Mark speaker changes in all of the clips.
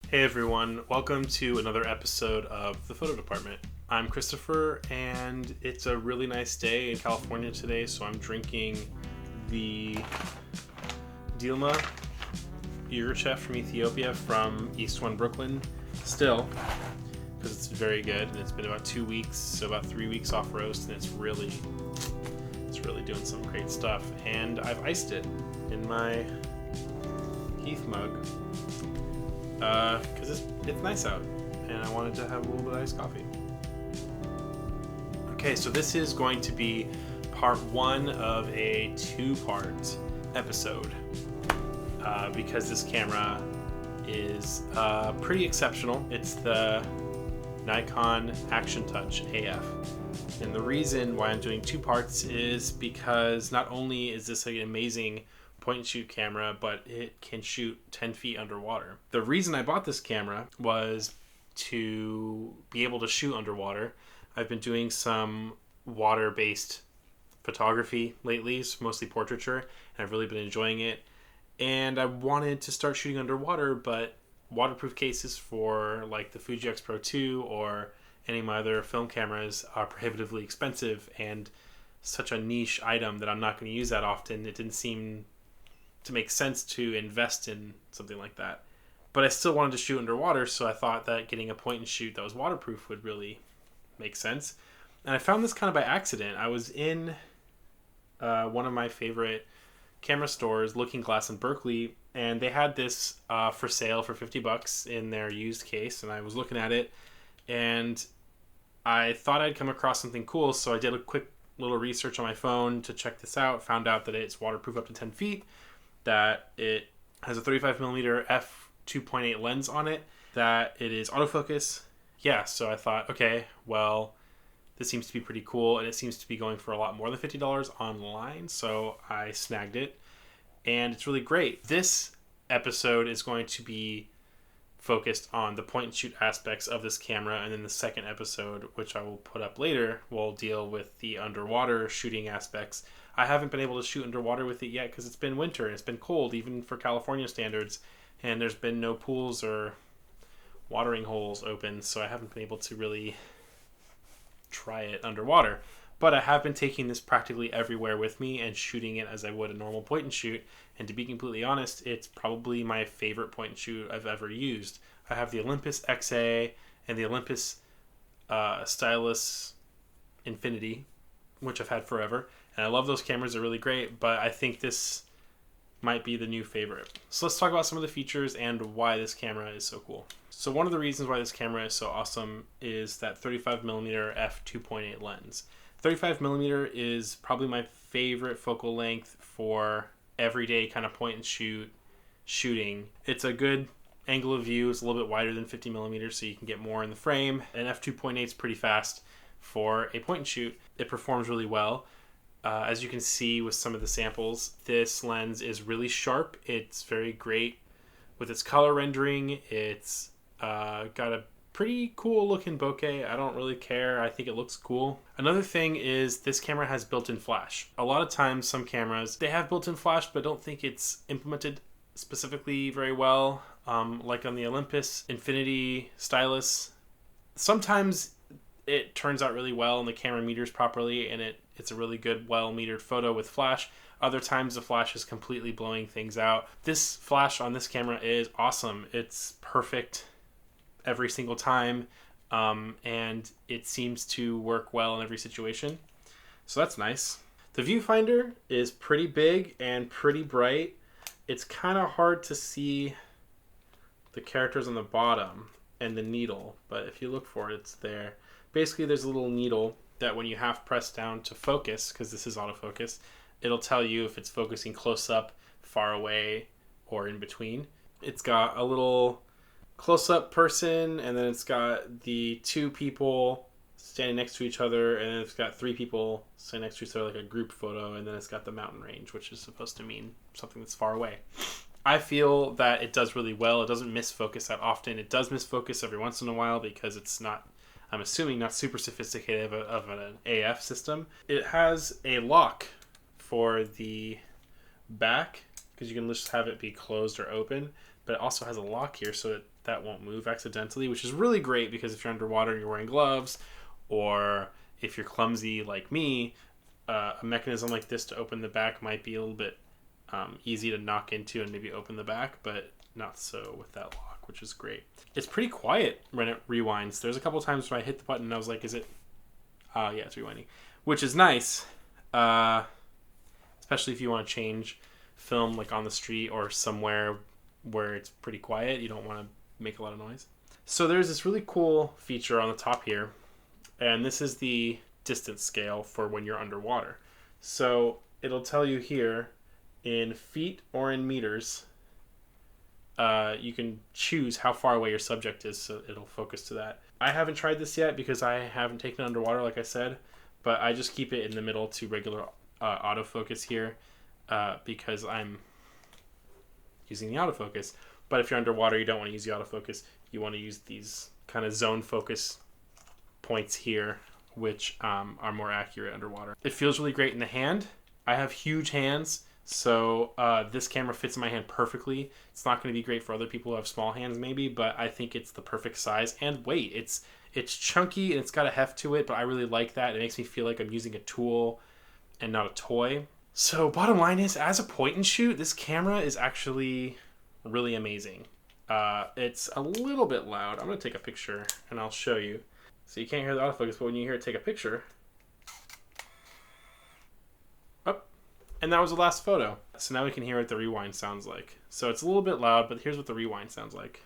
Speaker 1: Hey everyone, welcome to another episode of The Photo Department. I'm Christopher, and it's a really nice day in California today, so I'm drinking the Dilma Yirgacheffe from Ethiopia from East 1 Brooklyn still, because it's very good, and it's been about 2 weeks, so about 3 weeks off roast, and it's really doing some great stuff. And I've iced it in my Heath mug. Because it's nice out, and I wanted to have a little bit of iced coffee. Okay, so this is going to be part one of a two-part episode, because this camera is pretty exceptional. It's the Nikon Action Touch AF. And the reason why I'm doing two parts is because not only is this an amazing point and shoot camera, but it can shoot 10 feet underwater. The reason I bought this camera was to be able to shoot underwater. I've been doing some water-based photography lately, mostly portraiture, and I've really been enjoying it. And I wanted to start shooting underwater, but waterproof cases for like the Fuji X Pro 2 or any of my other film cameras are prohibitively expensive and such a niche item that I'm not going to use that often. It didn't seem to make sense to invest in something like that. But I still wanted to shoot underwater, so I thought that getting a point and shoot that was waterproof would really make sense. And I found this kind of by accident. I was in one of my favorite camera stores, Looking Glass in Berkeley, and they had this for sale for $50 in their used case, and I was looking at it, and I thought I'd come across something cool, so I did a quick little research on my phone to check this out, found out that it's waterproof up to 10 feet, that it has a 35mm f2.8 lens on it, that it is autofocus. Yeah, so I thought, okay, well, this seems to be pretty cool, and it seems to be going for a lot more than $50 online, so I snagged it, and it's really great. This episode is going to be focused on the point and shoot aspects of this camera, and then the second episode, which I will put up later, will deal with the underwater shooting aspects. I haven't been able to shoot underwater with it yet because it's been winter and it's been cold, even for California standards, and there's been no pools or watering holes open, so I haven't been able to really try it underwater. But I have been taking this practically everywhere with me and shooting it as I would a normal point and shoot, and to be completely honest, it's probably my favorite point and shoot I've ever used. I have the Olympus XA and the Olympus Stylus Infinity, which I've had forever, and I love those cameras. They're really great, but I think this might be the new favorite. So let's talk about some of the features and why this camera is so cool. So one of the reasons why this camera is so awesome is that 35mm f2.8 lens. 35mm is probably my favorite focal length for everyday kind of point and shoot shooting. It's a good angle of view. It's a little bit wider than 50mm, so you can get more in the frame. And f2.8 is pretty fast for a point and shoot. It performs really well. As you can see with some of the samples, this lens is really sharp. It's very great with its color rendering. It's got a pretty cool looking bokeh. I don't really care. I think it looks cool. Another thing is this camera has built-in flash. A lot of times some cameras, they have built-in flash, but don't think it's implemented specifically very well. Like on the Olympus Infinity Stylus. Sometimes it turns out really well and the camera meters properly, and it's a really good, well-metered photo with flash. Other times the flash is completely blowing things out. This flash on this camera is awesome. It's perfect every single time, and it seems to work well in every situation. So that's nice. The viewfinder is pretty big and pretty bright. It's kind of hard to see the characters on the bottom and the needle, but if you look for it, it's there. Basically, there's a little needle that when you half press down to focus, because this is autofocus, it'll tell you if it's focusing close up, far away, or in between. It's got a little close-up person, and then it's got the two people standing next to each other, and then it's got three people standing next to each other, like a group photo, and then it's got the mountain range, which is supposed to mean something that's far away. I feel that it does really well. It doesn't miss focus that often. It does miss focus every once in a while because it's not, I'm assuming, not super sophisticated of an AF system. It has a lock for the back, because you can just have it be closed or open. but it also has a lock here so that won't move accidentally, which is really great because if you're underwater and you're wearing gloves, or if you're clumsy like me, a mechanism like this to open the back might be a little bit easy to knock into and maybe open the back, but not so with that lock, which is great. It's pretty quiet when it rewinds. There's a couple times where I hit the button and I was like, is it? Yeah, it's rewinding, which is nice, especially if you want to change film like on the street or somewhere where it's pretty quiet. You don't want to make a lot of noise. So there's this really cool feature on the top here, and this is the distance scale for when you're underwater. So it'll tell you here in feet or in meters. You can choose how far away your subject is, so it'll focus to that. I haven't tried this yet because I haven't taken it underwater, like I said, but I just keep it in the middle to regular autofocus here because I'm using the autofocus. But if you're underwater, you don't want to use the autofocus. You want to use these kind of zone focus points here, which are more accurate underwater. It feels really great in the hand. I have huge hands, so this camera fits in my hand perfectly. It's not going to be great for other people who have small hands maybe, but I think it's the perfect size and weight. It's chunky and it's got a heft to it, but I really like that. It makes me feel like I'm using a tool and not a toy. So bottom line is, as a point and shoot, this camera is actually really amazing. It's a little bit loud. I'm going to take a picture and I'll show you. So you can't hear the autofocus, but when you hear it take a picture. Oh, and that was the last photo. So now we can hear what the rewind sounds like. So it's a little bit loud, but here's what the rewind sounds like.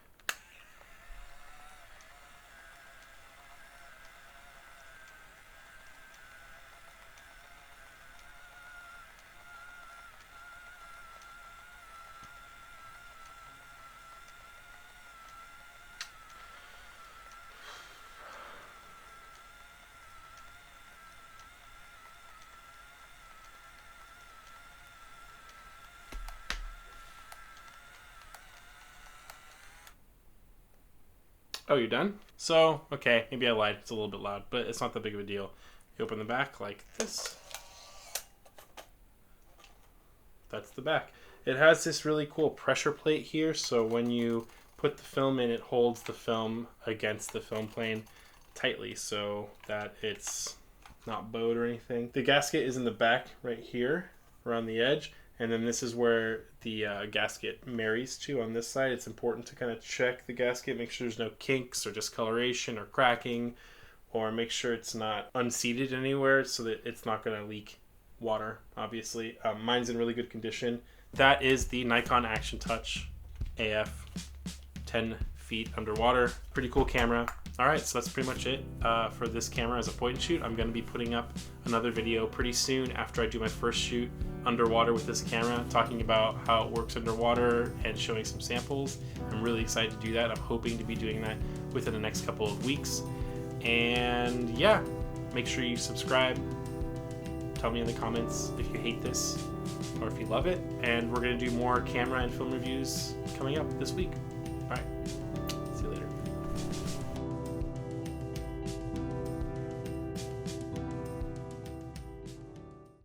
Speaker 1: Oh, you're done? So, okay, maybe I lied. It's a little bit loud, but it's not that big of a deal. You open the back like this. That's the back. It has this really cool pressure plate here, so when you put the film in, it holds the film against the film plane tightly so that it's not bowed or anything. The gasket is in the back right here, around the edge, and then this is where the gasket marries to on this side. It's important to kind of check the gasket, make sure there's no kinks or discoloration or cracking, or make sure it's not unseated anywhere so that it's not going to leak water, obviously. Mine's in really good condition. That is the Nikon Action Touch AF 10 feet underwater. Pretty cool camera. Alright, so that's pretty much it for this camera as a point and shoot. I'm going to be putting up another video pretty soon after I do my first shoot underwater with this camera, talking about how it works underwater and showing some samples. I'm really excited to do that. I'm hoping to be doing that within the next couple of weeks. And yeah, make sure you subscribe. Tell me in the comments if you hate this or if you love it. And we're going to do more camera and film reviews coming up this week. All right.